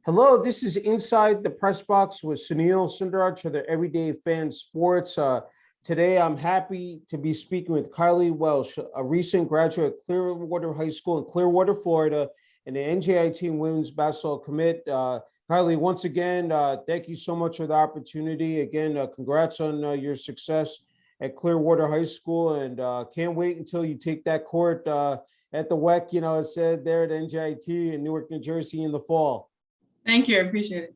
Hello, this is Inside the Press Box with Sunil Sunder Raj for the Everyday Fan Sports. Today, I'm happy to be speaking with Kyleigh Welsh, a recent graduate at Clearwater High School in Clearwater, Florida, and the NJIT women's basketball commit. Kyleigh, once again, thank you so much for the opportunity. Again, congrats on your success at Clearwater High School, and can't wait until you take that court at the WEC, as said there at NJIT in Newark, New Jersey in the fall. Thank you. I appreciate it.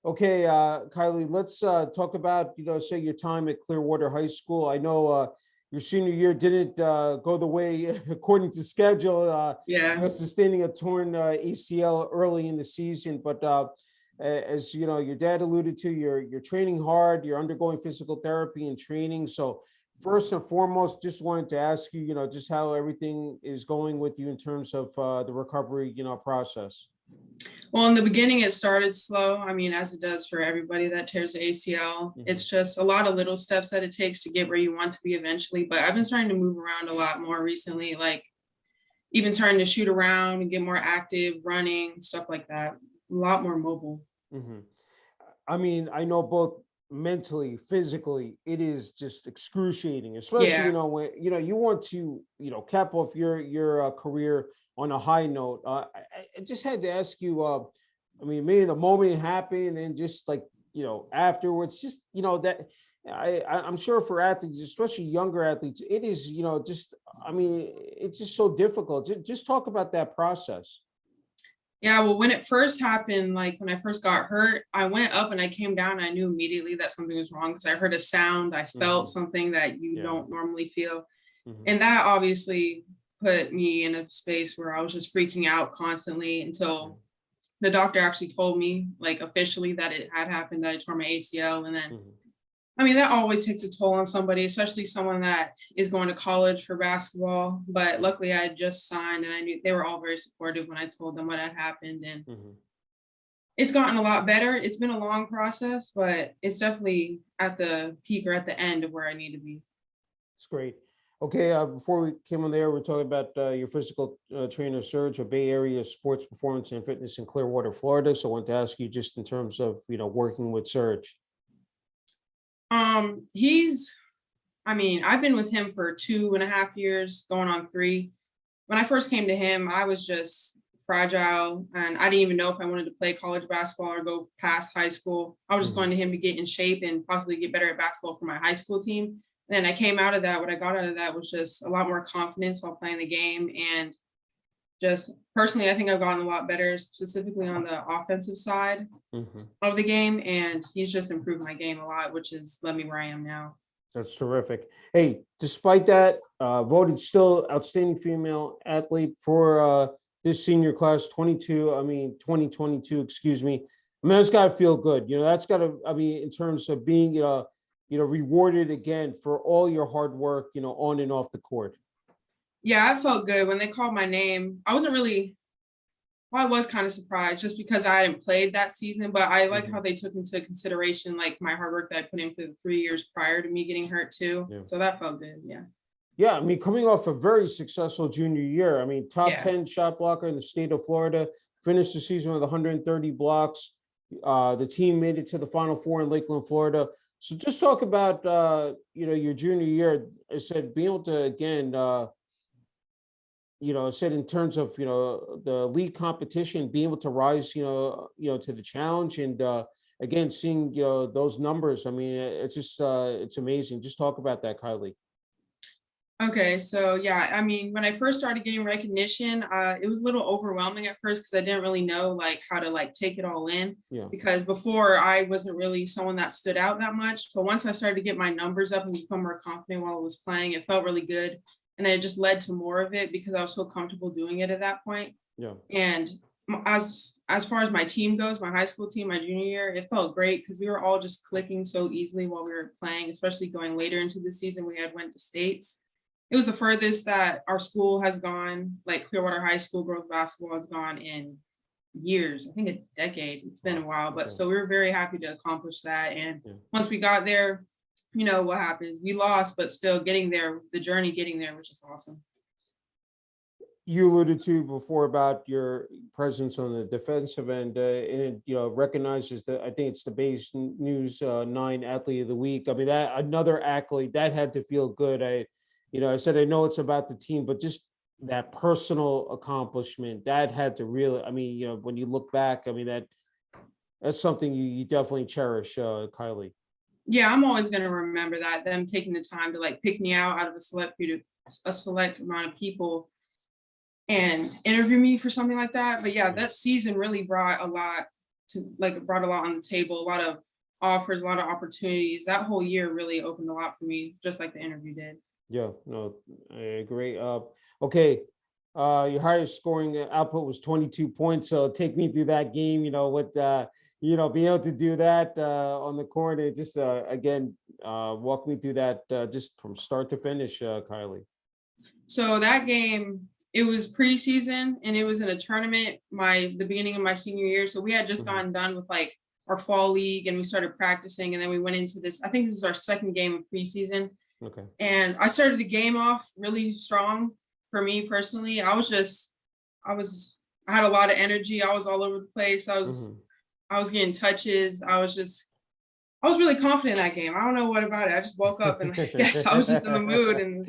Okay, Kyleigh, let's talk about, say your time at Clearwater High School. I know your senior year didn't go the way according to schedule, sustaining a torn ACL early in the season. But as you know, your dad alluded to, you're training hard, you're undergoing physical therapy and training. So first and foremost, just wanted to ask you, just how everything is going with you in terms of the recovery, process. Well, in the beginning, it started slow. I mean, as it does for everybody that tears the ACL. It's just a lot of little steps that it takes to get where you want to be eventually. But I've been starting to move around a lot more recently, like even starting to shoot around and get more active, running, stuff like that. A lot more mobile. I mean, I know both mentally, physically, it is just excruciating, especially, when, you want to, cap off your career on a high note. I just had to ask you, I mean, maybe the moment it happened and then just like, afterwards, just, that I'm sure for athletes, especially younger athletes, it is, I mean, it's just so difficult. Just talk about that process. Yeah, well, when it first happened, like when I first got hurt, I went up and I came down. And I knew immediately that something was wrong because I heard a sound. I felt something that you don't normally feel. And that obviously put me in a space where I was just freaking out constantly until the doctor actually told me, like officially, that it had happened, that I tore my ACL. And then, I mean, that always takes a toll on somebody, especially someone that is going to college for basketball. But luckily I had just signed and I knew they were all very supportive when I told them what had happened. And it's gotten a lot better. It's been a long process, but it's definitely at the peak or at the end of where I need to be. It's great. Okay, before we came on there, we're talking about your physical trainer, Serge, of Bay Area Sports Performance and Fitness in Clearwater, Florida. So I want to ask you just in terms of, working with Serge. I've been with him for 2.5 years, going on 3. When I first came to him, I was just fragile and I didn't even know if I wanted to play college basketball or go past high school. I was just going to him to get in shape and possibly get better at basketball for my high school team. And then I came out of that. What I got out of that was just a lot more confidence while playing the game. And just personally, I think I've gotten a lot better, specifically on the offensive side of the game. And he's just improved my game a lot, which has led me where I am now. That's terrific. Hey, despite that, voted still outstanding female athlete for this senior class 2022, excuse me. I mean, that's got to feel good. That's got to, I mean, in terms of being, rewarded again for all your hard work, on and off the court. Yeah, I felt good when they called my name. I was kind of surprised just because I hadn't played that season, but I like how they took into consideration like my hard work that I put in for the 3 years prior to me getting hurt too. So that felt good. Yeah, I mean, coming off a very successful junior year, I mean, top 10 shot blocker in the state of Florida, finished the season with 130 blocks. The team made it to the Final Four in Lakeland, Florida. So just talk about, your junior year. I said, being able to, again, said in terms of, the league competition, being able to rise, to the challenge and, again, seeing, those numbers. I mean, it's just, it's amazing. Just talk about that, Kyleigh. Okay, so yeah, I mean, when I first started getting recognition, it was a little overwhelming at first because I didn't really know like how to like take it all in. Because before I wasn't really someone that stood out that much. But once I started to get my numbers up and become more confident while I was playing, it felt really good. And then it just led to more of it because I was so comfortable doing it at that point. And as far as my team goes, my high school team, my junior year, it felt great because we were all just clicking so easily while we were playing, especially going later into the season. We had went to states. It was the furthest that our school has gone, like Clearwater High School girls basketball has gone in years, I think a decade. It's been a while, but so we were very happy to accomplish that. And once we got there, what happens? We lost, but still getting there, the journey getting there was just awesome. you alluded to before about your presence on the defensive end, and it, recognizes that I think it's the Base News 9 Athlete of the Week. I mean, that another accolade that had to feel good. I said I know it's about the team, but just that personal accomplishment that had to really. I mean, when you look back, I mean that's something you definitely cherish, Kyleigh. Yeah, I'm always going to remember that, them taking the time to like pick me out of a select amount of people and interview me for something like that. But yeah, that season really brought a lot brought a lot on the table, a lot of offers, a lot of opportunities. That whole year really opened a lot for me, just like the interview did. Yeah, no, I agree. Okay. Your highest scoring output was 22 points. So take me through that game, being able to do that on the court. And just, again, walk me through that just from start to finish, Kyleigh. So that game, it was preseason and it was in a tournament the beginning of my senior year. So we had just gotten done with like our fall league and we started practicing, and then we went into this. I think this was our second game of preseason. Okay. And I started the game off really strong. For me personally, I had a lot of energy. I was all over the place. I was getting touches. I was really confident in that game. I don't know what about it. I just woke up and I guess I was just in the mood, and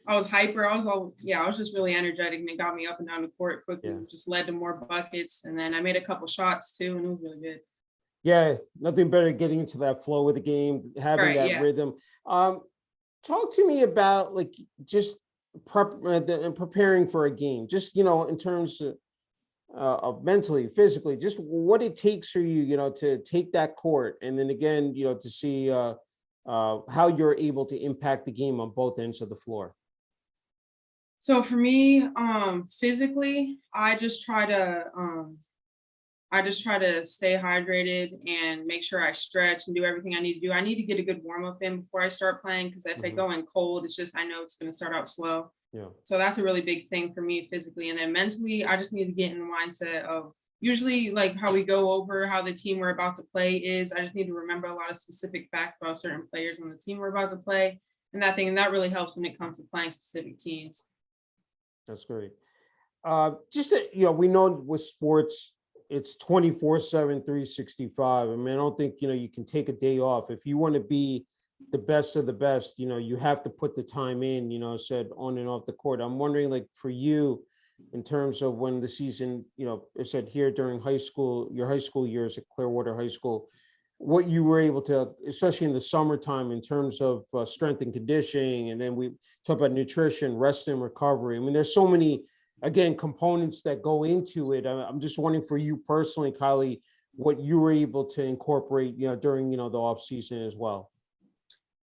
I was hyper. I was just really energetic, and it got me up and down the court quickly. It just led to more buckets. And then I made a couple shots too, and it was really good. Yeah, nothing better than getting into that flow of the game, having that rhythm. Talk to me about like just preparing for a game, just in terms of mentally, physically, just what it takes for you, to take that court, and then again, to see how you're able to impact the game on both ends of the floor. So for me, physically, I just try to stay hydrated and make sure I stretch and do everything I need to do. I need to get a good warm up in before I start playing, because if I go in cold, I know it's going to start out slow. Yeah. So that's a really big thing for me physically. And then mentally, I just need to get in the mindset of usually like how we go over how the team we're about to play is. I just need to remember a lot of specific facts about certain players on the team we're about to play, and that really helps when it comes to playing specific teams. That's great. Just that, we know with sports, it's 24/7, 365. I mean, I don't think, you can take a day off. If you want to be the best of the best, you have to put the time in, said on and off the court. I'm wondering, like, for you, in terms of when the season, I said here during high school, your high school years at Clearwater High School, what you were able to, especially in the summertime, in terms of strength and conditioning, and then we talk about nutrition, rest and recovery. I mean, there's so many, again, components that go into it. I'm just wondering for you personally, Kyleigh, what you were able to incorporate, during, the off season as well.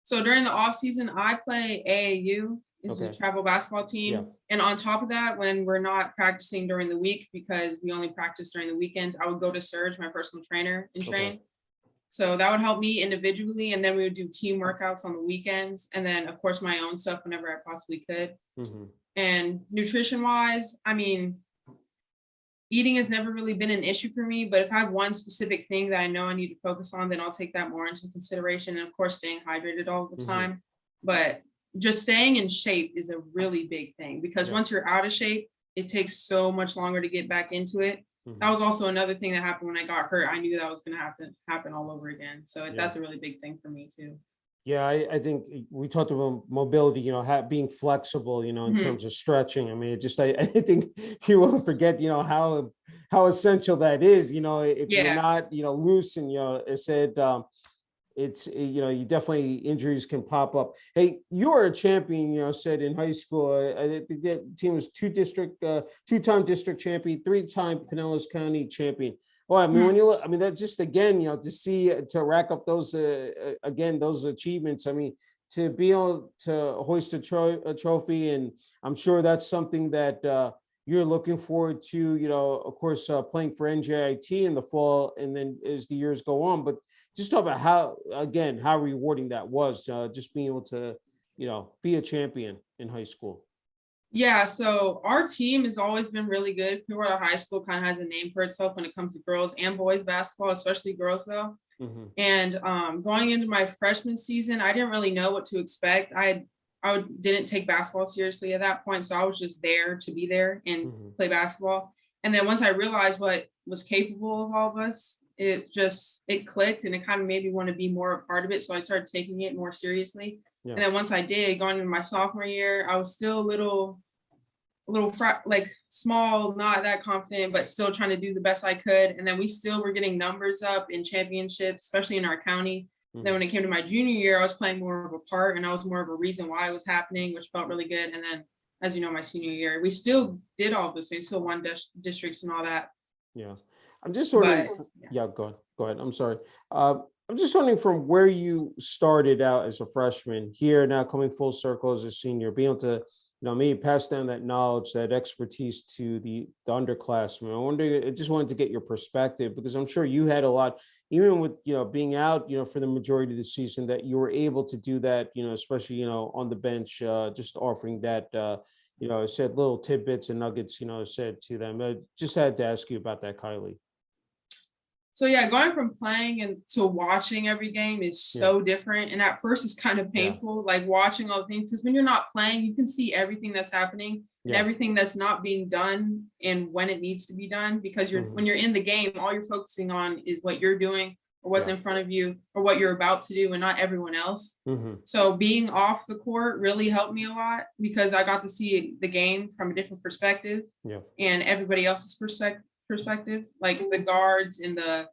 So during the off season, I play AAU. It's a travel basketball team. Yeah. And on top of that, when we're not practicing during the week, because we only practice during the weekends, I would go to Surge, my personal trainer, and train. Okay. So that would help me individually. And then we would do team workouts on the weekends. And then, of course, my own stuff whenever I possibly could. And nutrition wise, I mean, eating has never really been an issue for me, but if I have one specific thing that I know I need to focus on, then I'll take that more into consideration. And of course, staying hydrated all the time. But just staying in shape is a really big thing, because once you're out of shape, it takes so much longer to get back into it. That was also another thing that happened when I got hurt. I knew that was going to have to happen all over again. So that's a really big thing for me too. Yeah, I think we talked about mobility, being flexible, in terms of stretching. I mean, I think people forget, how essential that is, if you're not, loose and, it said, it's, you definitely, injuries can pop up. Hey, you are a champion, said in high school. I think that team was two-time district champion, three-time Pinellas County champion. Well, I mean, when you look, I mean, that just, again, to rack up those, those achievements, I mean, to be able to hoist a trophy, and I'm sure that's something that you're looking forward to, of course, playing for NJIT in the fall, and then as the years go on. But just talk about how rewarding that was, just being able to, be a champion in high school. Yeah, so our team has always been really good. Clearwater High School kind of has a name for itself when it comes to girls and boys basketball, especially girls though. And going into my freshman season, I didn't really know what to expect. I didn't take basketball seriously at that point. So I was just there to be there and play basketball. And then once I realized what was capable of all of us, it clicked, and it kind of made me want to be more a part of it. So I started taking it more seriously. Yeah. And then once I did, going into my sophomore year, I was still like small, not that confident, but still trying to do the best I could. And then we still were getting numbers up in championships, especially in our county. Then when it came to my junior year, I was playing more of a part, and I was more of a reason why it was happening, which felt really good. And then, as you know, my senior year, we still did all those things, still won districts and all that. Yeah. I'm just wondering, go ahead. I'm sorry. I'm just wondering, from where you started out as a freshman, here now coming full circle as a senior, being able to, maybe pass down that knowledge, that expertise to the underclassmen. I just wanted to get your perspective, because I'm sure you had a lot, even with, being out, for the majority of the season, that you were able to do that, especially, on the bench, just offering that, said little tidbits and nuggets, said to them. I just had to ask you about that, Kyleigh. So yeah, going from playing and to watching every game is so different. And at first it's kind of painful, like watching all the things, because when you're not playing, you can see everything that's happening and everything that's not being done and when it needs to be done, because when you're in the game, all you're focusing on is what you're doing or what's in front of you or what you're about to do, and not everyone else. So being off the court really helped me a lot, because I got to see the game from a different perspective and everybody else's perspective, like the guards in the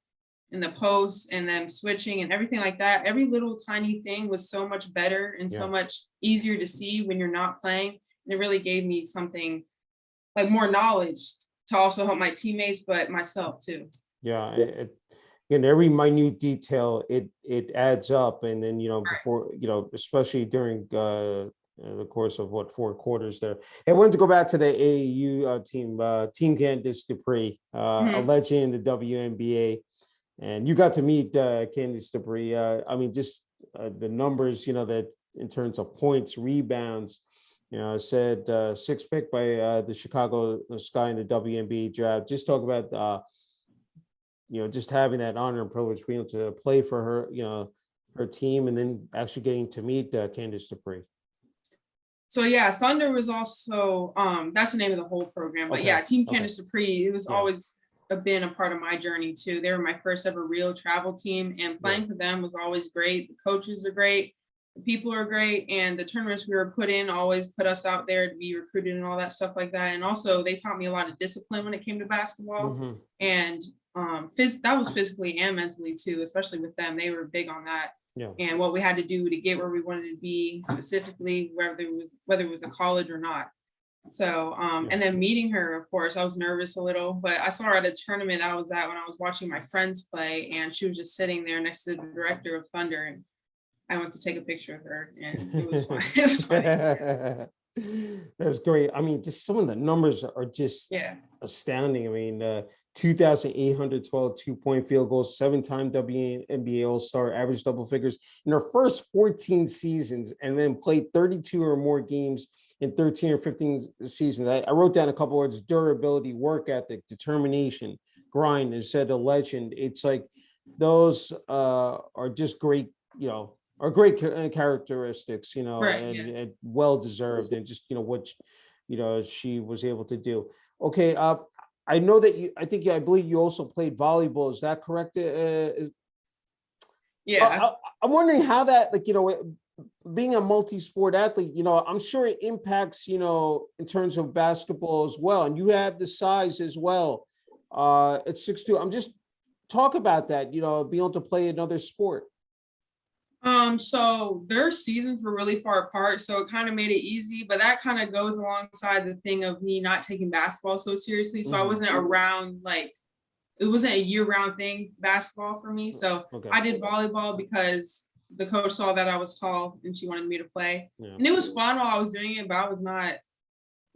posts and them switching and everything like that. Every little tiny thing was so much better and so much easier to see when you're not playing. And it really gave me something like more knowledge to also help my teammates, but myself too. Yeah. And every minute detail, it adds up. And then, before, especially during the course of 4 quarters there. I wanted to go back to the AAU team, Team Candice Dupree, a legend in the WNBA. And you got to meet Candice Dupree. I mean, just the numbers, that in terms of points, rebounds, said 6th pick by the Chicago Sky in the WNBA draft. Just talk about, just having that honor and privilege, being able to play for her, her team, and then actually getting to meet Candice Dupree. So yeah, Thunder was also, that's the name of the whole program. But Team Candice Dupree, it was always been a part of my journey too. They were my first ever real travel team, and playing for them was always great. The coaches are great, the people are great, and the tournaments we were put in always put us out there to be recruited and all that stuff like that. And also they taught me a lot of discipline when it came to basketball, and that was physically and mentally too, especially with them. They were big on that. And what we had to do to get where we wanted to be, specifically whether it was a college or not. So and then meeting her, of course, I was nervous a little, but I saw her at a tournament I was at when I was watching my friends play, and she was just sitting there next to the director of Thunder, and I went to take a picture of her, and it was fun. It was funny. That's great. I mean, just some of the numbers are just astounding. I mean, 2,812 2-point field goals, 7-time WNBA All-Star, average double figures in her first 14 seasons, and then played 32 or more games in 13 or 15 seasons. I wrote down a couple words: durability, work ethic, determination, grind. Is said a legend. It's like those are just great, are great characteristics, and well deserved, and just what she was able to do. Okay, I know that I believe you also played volleyball. Is that correct? So I'm wondering how that, being a multi-sport athlete, I'm sure it impacts, in terms of basketball as well. And you have the size as well at 6'2". I'm just talk about that, being able to play another sport. So their seasons were really far apart, so it kind of made it easy, but that kind of goes alongside the thing of me not taking basketball so seriously. So I wasn't around, it wasn't a year-round thing, basketball for me. So I did volleyball because the coach saw that I was tall and she wanted me to play. And it was fun while I was doing it, but I was not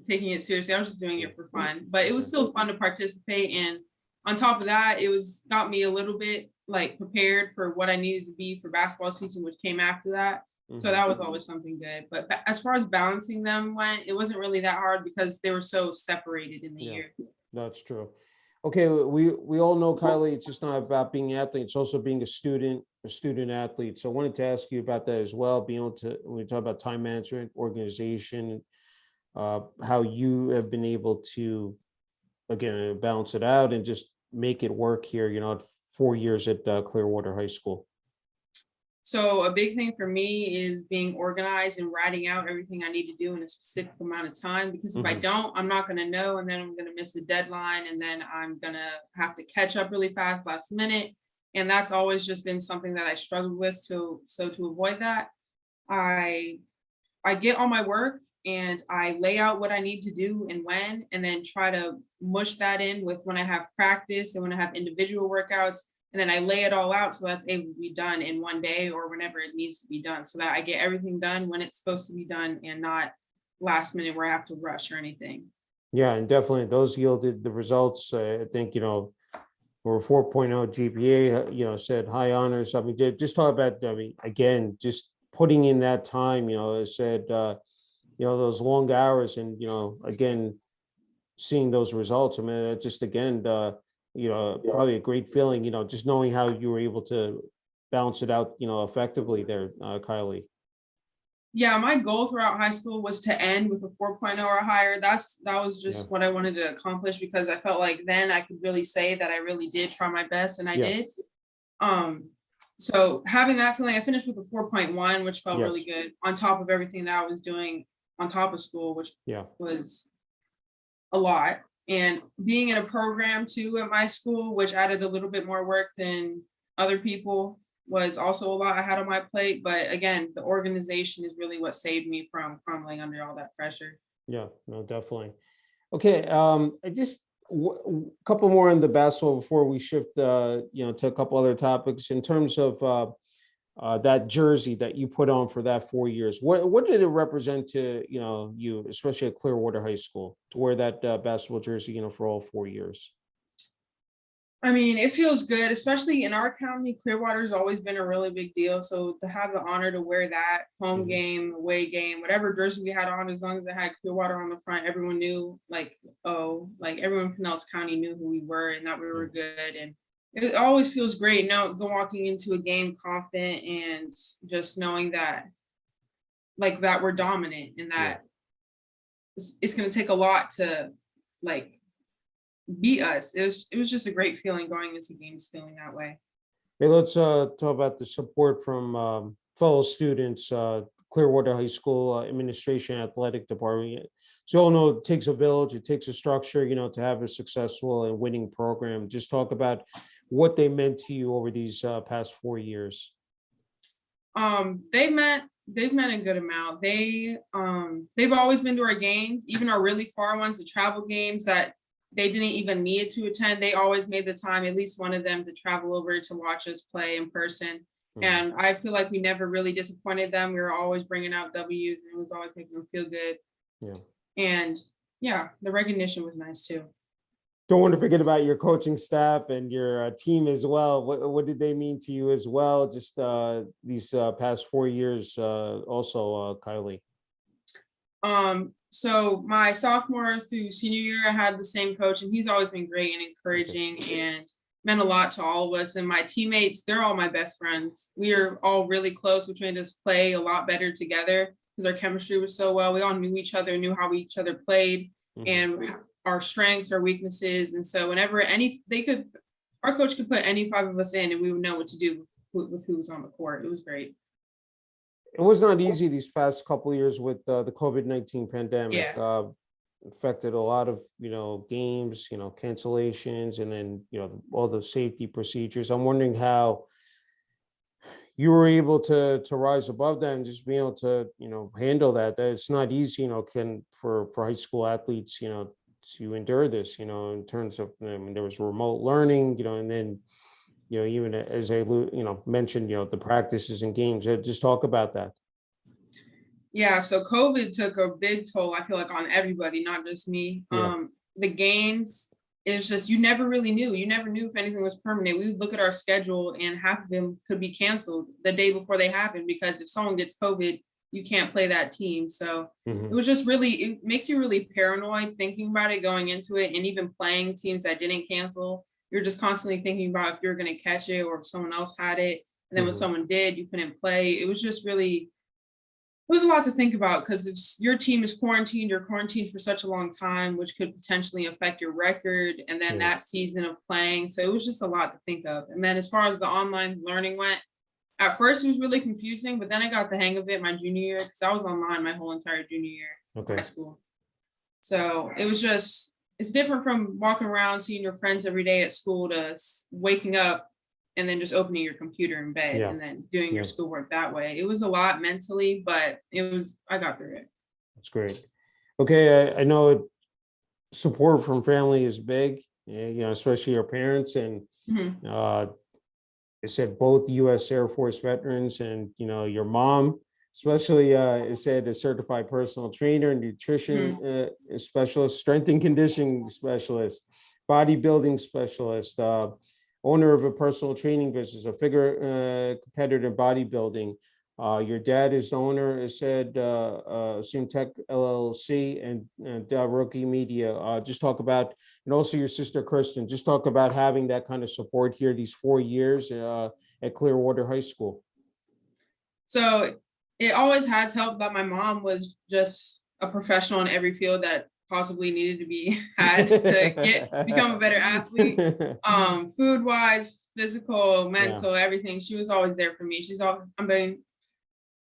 taking it seriously. I was just doing it for fun, but it was still fun to participate. And on top of that, it got me a little bit prepared for what I needed to be for basketball season, which came after that. So that was always something good. But as far as balancing them went, it wasn't really that hard because they were so separated in the year. That's true. Okay, we all know, Kyleigh, it's just not about being an athlete, it's also being a student athlete. So I wanted to ask you about that as well, being able to, when we talk about time management, organization, how you have been able to, again, balance it out and just make it work here, 4 years at Clearwater High School. So a big thing for me is being organized and writing out everything I need to do in a specific amount of time, because if I don't, I'm not going to know, and then I'm going to miss the deadline, and then I'm going to have to catch up really fast last minute. And that's always just been something that I struggled with. So to avoid that, I I get all my work and I lay out what I need to do and when, and then try to mush that in with when I have practice and when I have individual workouts. And then I lay it all out so that's able to be done in one day or whenever it needs to be done, so that I get everything done when it's supposed to be done and not last minute where I have to rush or anything. Yeah, and definitely those yielded the results. I think, for a 4.0 GPA, said high honors. I mean, just talk about, again, just putting in that time, it said, those long hours and, again, seeing those results. I mean, it just, again, probably a great feeling, just knowing how you were able to balance it out, effectively there, Kyleigh. Yeah, my goal throughout high school was to end with a 4.0 or higher. That was just what I wanted to accomplish, because I felt like then I could really say that I really did try my best, and I did. So having that feeling, I finished with a 4.1, which felt really good on top of everything that I was doing on top of school, which was a lot. And being in a program too at my school, which added a little bit more work than other people, was also a lot I had on my plate. But again, the organization is really what saved me from crumbling under all that pressure. Yeah, no, definitely. Okay, I just couple more on the basketball before we shift, to a couple other topics in terms of that jersey that you put on for that 4 years. What did it represent to you, especially at Clearwater High School, to wear that basketball jersey, for all 4 years? I mean, it feels good, especially in our county. Clearwater's always been a really big deal. So to have the honor to wear that home game, away game, whatever jersey we had on, as long as it had Clearwater on the front, everyone knew, like, oh, like everyone from Pinellas County knew who we were and that we were good. And it always feels great now walking into a game confident and just knowing that, like, that we're dominant and that it's going to take a lot to, like, beat us. It was just a great feeling going into games feeling that way. Hey, let's talk about the support from fellow students, Clearwater High School administration, athletic department. So you all know it takes a village, it takes a structure, to have a successful and winning program. Just talk about what they meant to you over these past 4 years. They've meant a good amount. They've always been to our games, even our really far ones, the travel games that they didn't even need to attend. They always made the time, at least one of them, to travel over to watch us play in person. And I feel like we never really disappointed them. We were always bringing out W's, and it was always making them feel good. And the recognition was nice too. Don't want to forget about your coaching staff and your team as well. What did they mean to you as well? Just these past 4 years, also, Kyleigh. So my sophomore through senior year, I had the same coach, and he's always been great and encouraging and meant a lot to all of us. And my teammates, they're all my best friends. We are all really close, which made us play a lot better together because our chemistry was so well. We all knew each other, knew how each other played, and our strengths, our weaknesses. And so whenever our coach could put any five of us in, and we would know what to do with who was on the court. It was great. It was not easy these past couple of years with the COVID-19 pandemic. Affected a lot of, games, cancellations, and then, all the safety procedures. I'm wondering how you were able to rise above that and just being able to, handle that. That it's not easy, for high school athletes, to endure this, in terms of, there was remote learning, and then, even as I, mentioned, the practices and games. Just talk about that. Yeah, so COVID took a big toll, I feel like, on everybody, not just me. The games, it's just, you never really knew. You never knew if anything was permanent. We would look at our schedule and half of them could be canceled the day before they happened, because if someone gets COVID, you can't play that team. So Mhm. it was just really, it makes you really paranoid thinking about it going into it. And even playing teams that didn't cancel, you're just constantly thinking about if you're going to catch it or if someone else had it. And then when Mhm. someone did, you couldn't play. It was just really, it was a lot to think about because if your team is quarantined, you're quarantined for such a long time, which could potentially affect your record and then Yeah. that season of playing. So it was just a lot to think of. And then as far as the online learning went, at first it was really confusing, but then I got the hang of it my junior year because I was online my whole entire junior year of high Okay. school. So it was just, it's different from walking around, seeing your friends every day at school to waking up and then just opening your computer in bed Yeah. and then doing your Yeah. schoolwork that way. It was a lot mentally, but I got through it. That's great. Okay. I know support from family is big, especially your parents. And Mhm. it said both U.S. Air Force veterans and, your mom, especially it said a certified personal trainer, nutrition Mhm. specialist, strength and conditioning specialist, bodybuilding specialist, owner of a personal training business, a figure competitor in bodybuilding. Your dad is the owner, it said, Assume Tech LLC and Rookie Media. Just talk about, and also your sister Kristen. Just talk about having that kind of support here these 4 years at Clearwater High School. So it always has helped that my mom was just a professional in every field that possibly needed to be had to become a better athlete. Food wise, physical, Yeah. mental, everything. She was always there for me.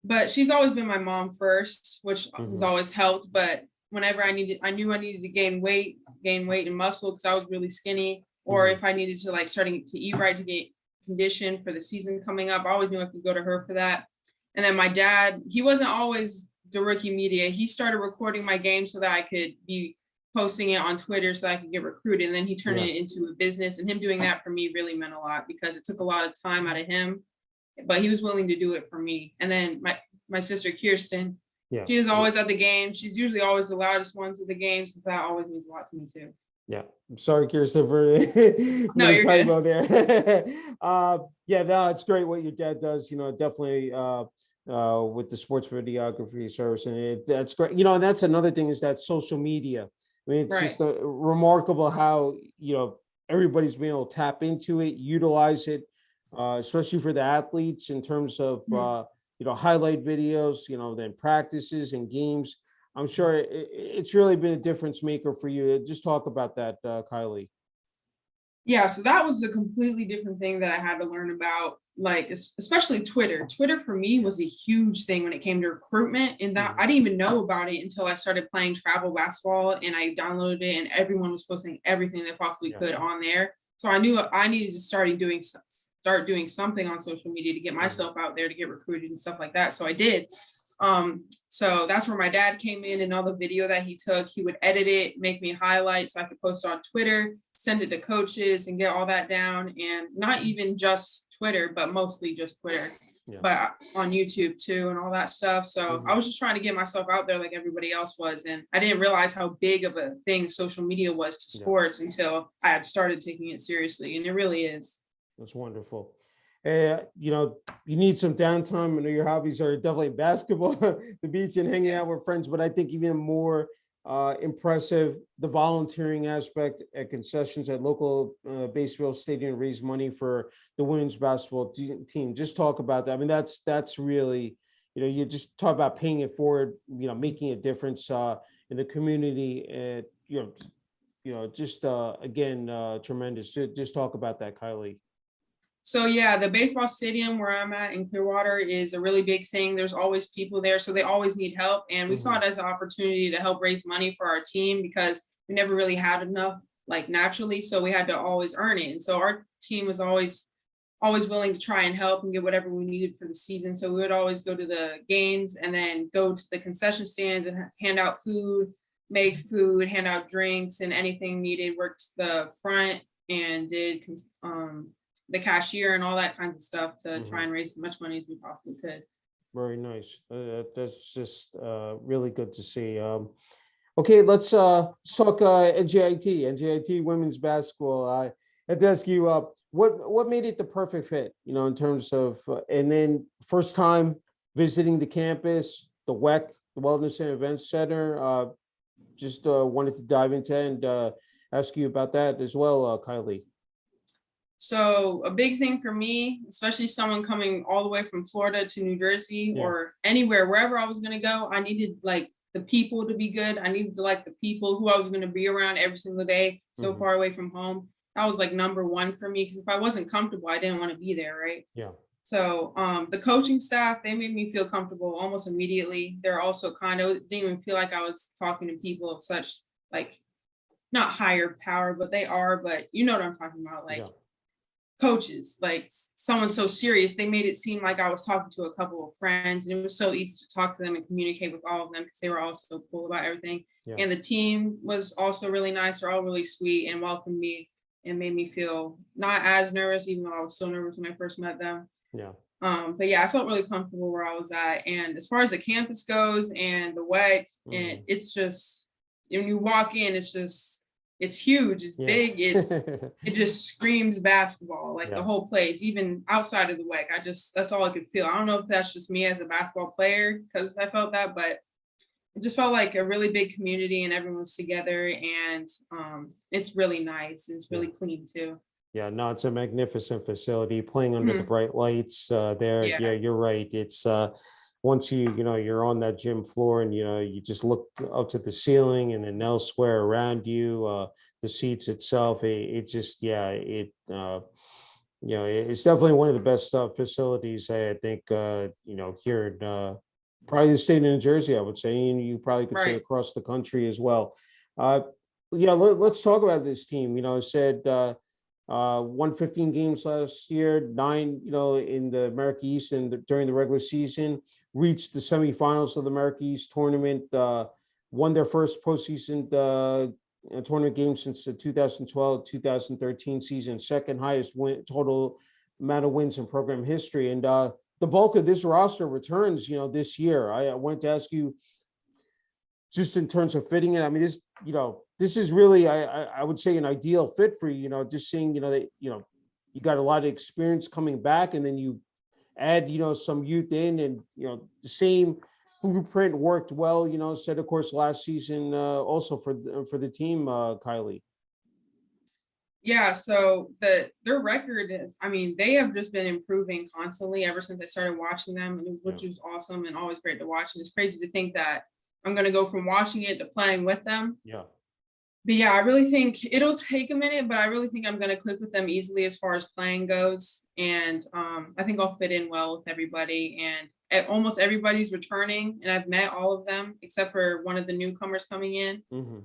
But she's always been my mom first, which has Mhm. always helped. But whenever I knew I needed to gain weight and muscle because I was really skinny, or Mhm. if I needed to like starting to eat right to get condition for the season coming up, I always knew I could go to her for that. And then my dad, he wasn't always the rookie media. He started recording my game so that I could be posting it on Twitter so I could get recruited. And then he turned Yeah. it into a business. And him doing that for me really meant a lot because it took a lot of time out of him, but he was willing to do it for me. And then my sister Kirsten, Yeah. she is always at the game. She's usually always the loudest ones at the game, so that always means a lot to me too. Yeah. I'm sorry, Kirsten, for, No, the you're good. typo there. Yeah, no, it's great what your dad does, definitely with the sports videography service. And that's great. And that's another thing is that social media. I mean, it's Right. just remarkable how, everybody's been able to tap into it, utilize it, especially for the athletes in terms of, Mhm. highlight videos, then practices and games. I'm sure it's really been a difference maker for you. Just talk about that, Kyleigh. Yeah, so that was a completely different thing that I had to learn about, like especially Twitter. Twitter for me was a huge thing when it came to recruitment, and that Mhm. I didn't even know about it until I started playing travel basketball and I downloaded it, and everyone was posting everything they possibly Yeah. could on there. So I knew I needed to start doing something on social media to get Mhm. myself out there to get recruited and stuff like that. So I did. So that's where my dad came in and all the video that he took, he would edit it, make me highlights so I could post on Twitter, send it to coaches and get all that down. And not even just Twitter, but mostly just Twitter, Yeah. but on YouTube too and all that stuff. So I Mhm. was just trying to get myself out there like everybody else was. And I didn't realize how big of a thing social media was to Yeah. sports until I had started taking it seriously. And it really is. That's wonderful. You need some downtime. I know your hobbies are definitely basketball, the beach, and hanging Yes. out with friends. But I think even more impressive, the volunteering aspect at concessions at local baseball stadium to raise money for the women's basketball team. Just talk about that. I mean, that's really, you just talk about paying it forward. Making a difference in the community, and just again, tremendous. Just talk about that, Kyleigh. So yeah, the baseball stadium where I'm at in Clearwater is a really big thing. There's always people there, so they always need help. And we saw Mhm. it as an opportunity to help raise money for our team because we never really had enough like naturally. So we had to always earn it. And so our team was always willing to try and help and get whatever we needed for the season. So we would always go to the games and then go to the concession stands and hand out food, make food, hand out drinks and anything needed, worked the front and did the cashier and all that kinds of stuff to try Mhm. and raise as much money as we possibly could. Very nice. That's just really good to see. Okay, let's talk NJIT women's basketball. I had to ask you, what made it the perfect fit? In terms of, and then first time visiting the campus. the WEC, the Wellness and Events Center. Just wanted to dive into and ask you about that as well, Kyleigh. So a big thing for me, especially someone coming all the way from Florida to New Jersey or anywhere, wherever I was going to go, I needed like the people to be good. I needed to like the people who I was going to be around every single day, so far away from home. That was like number one for me, because if I wasn't comfortable, I didn't want to be there, right? Yeah. So the coaching staff, they made me feel comfortable almost immediately. They're also didn't even feel like I was talking to people of such like not higher power, but they are, but you know what I'm talking about, like coaches, like someone so serious. They made it seem like I was talking to a couple of friends, and it was so easy to talk to them and communicate with all of them because they were all so cool about everything. And the team was also really nice. They're all really sweet and welcomed me and made me feel not as nervous, even though I was so nervous when I first met them. But yeah, I felt really comfortable where I was at. And as far as the campus goes and the WEC, and it's just, when you walk in, it's huge, it's big, it just screams basketball, like the whole place, even outside of the WEC. That's all I could feel. I don't know if that's just me as a basketball player, because I felt that, but it just felt like a really big community and everyone's together, and it's really nice, and it's really clean too. Yeah, no, it's a magnificent facility, playing under the bright lights there. Yeah, you're right. It's once you're on that gym floor, and you just look up to the ceiling and then elsewhere around you, the seats itself, it's definitely one of the best facilities, I think, here in probably the state of New Jersey, I would say, and you probably could say across the country as well. Let's talk about this team. I said won 15 games last year, 9, in the America East, and during the regular season, reached the semifinals of the America East tournament, won their first postseason tournament game since the 2012-2013 season, second highest total amount of wins in program history. And the bulk of this roster returns, this year. I wanted to ask you, just in terms of fitting it, I mean, this is really, I would say, an ideal fit for you. Just seeing, that you got a lot of experience coming back, and then you add, some youth in, and the same blueprint worked well. Said of course last season also for the team, Kyleigh. Yeah, so their record is, I mean, they have just been improving constantly ever since I started watching them, which is awesome and always great to watch. And it's crazy to think that I'm going to go from watching it to playing with them. But yeah, I really think it'll take a minute, but I really think I'm going to click with them easily as far as playing goes. And I think I'll fit in well with everybody. And almost everybody's returning, and I've met all of them except for one of the newcomers coming in.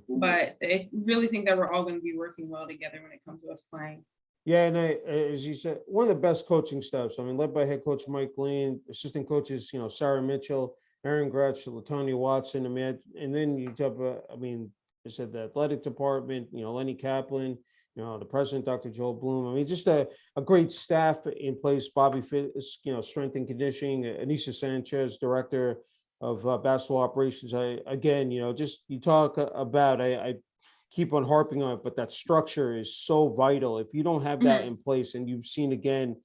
But I really think that we're all going to be working well together when it comes to us playing. Yeah, and as you said, one of the best coaching staffs. I mean, led by head coach Mike Lean, assistant coaches, Sarah Mitchell, Aaron Gretsch, Latonia Watson, and then you talk about, I mean, I said the athletic department, Lenny Kaplan, the president, Dr. Joel Bloom. I mean, just a great staff in place. Bobby Fitz, strength and conditioning. Anisha Sanchez, director of basketball operations. Just you talk about, I keep on harping on it, but that structure is so vital. If you don't have that in place, and you've seen again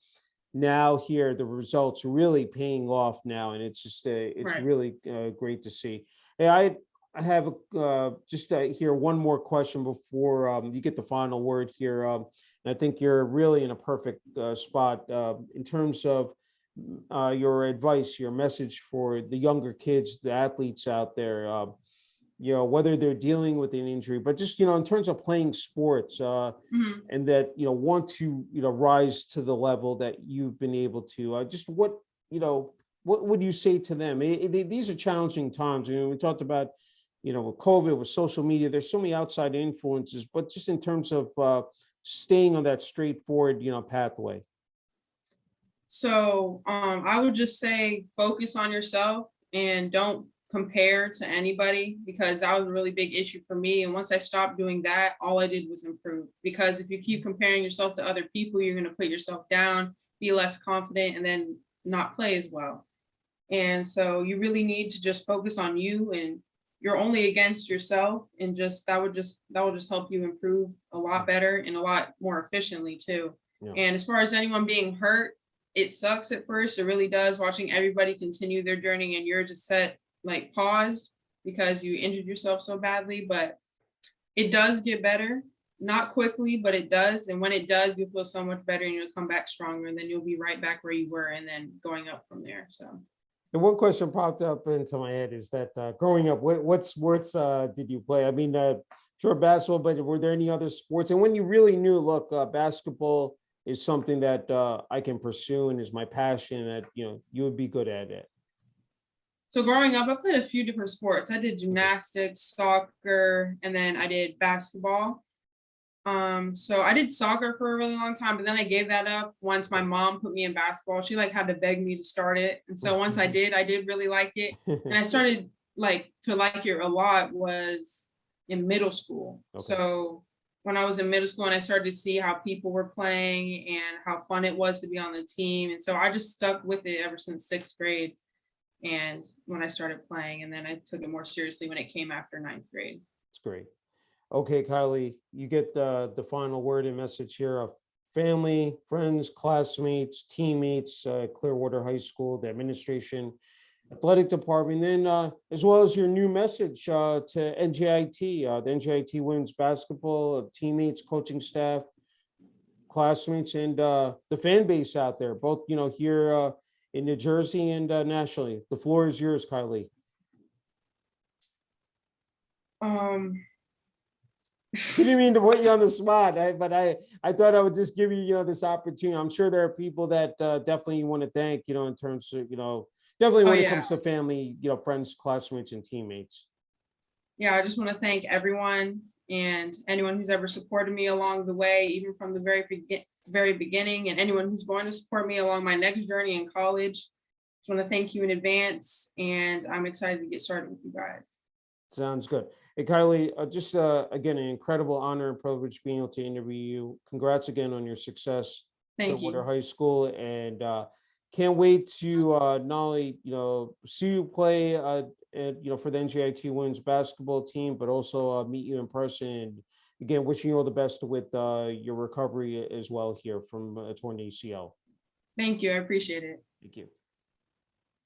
now here, the results really paying off now, and it's just really great to see. Hey, I have just here one more question before you get the final word here. And I think you're really in a perfect spot in terms of your advice, your message for the younger kids, the athletes out there, whether they're dealing with an injury, but just, in terms of playing sports and that, want to, rise to the level that you've been able to, just what would you say to them? These are challenging times. We talked about, with COVID, with social media, there's so many outside influences, but just in terms of staying on that straightforward, pathway. So I would just say focus on yourself and don't compare to anybody, because that was a really big issue for me. And once I stopped doing that, all I did was improve, because if you keep comparing yourself to other people, you're going to put yourself down, be less confident, and then not play as well. And so you really need to just focus on you, and you're only against yourself, and that will just help you improve a lot better and a lot more efficiently too. And as far as anyone being hurt, it sucks at first. It really does, watching everybody continue their journey and you're just set like paused because you injured yourself so badly, but it does get better. Not quickly, but it does. And when it does, you'll feel so much better and you'll come back stronger, and then you'll be right back where you were and then going up from there. So The one question popped up into my head is that growing up, what sports did you play? I mean, sure, basketball, but were there any other sports? And when you really knew, look, basketball is something that I can pursue and is my passion, that you would be good at it. So growing up, I played a few different sports. I did gymnastics, soccer, and then I did basketball. So I did soccer for a really long time, but then I gave that up once my mom put me in basketball. She like had to beg me to start it. And so once I did really like it. And I started to like it a lot was in middle school. Okay. So when I was in middle school and I started to see how people were playing and how fun it was to be on the team. And so I just stuck with it ever since 6th grade. And when I started playing, and then I took it more seriously when it came after 9th grade. It's great. Okay, Kyleigh, you get the final word and message here of family, friends, classmates, teammates, Clearwater High School, the administration, athletic department, then as well as your new message to NJIT, the NJIT women's basketball teammates, coaching staff, classmates, and the fan base out there, both here in New Jersey and nationally. The floor is yours, Kyleigh. I didn't mean to put you on the spot, but I thought I would just give you, this opportunity. I'm sure there are people that definitely you want to thank, in terms of, definitely when it comes to family, friends, classmates, and teammates. Yeah, I just want to thank everyone and anyone who's ever supported me along the way, even from the very beginning, and anyone who's going to support me along my next journey in college. Just want to thank you in advance, and I'm excited to get started with you guys. Sounds good. Hey, Kyleigh, just again, an incredible honor and privilege being able to interview you. Congrats again on your success. Thank at Clearwater you. High School, and can't wait to not only see you play for the NJIT women's basketball team, but also meet you in person. And again, wishing you all the best with your recovery as well here from a torn ACL. Thank you. I appreciate it. Thank you.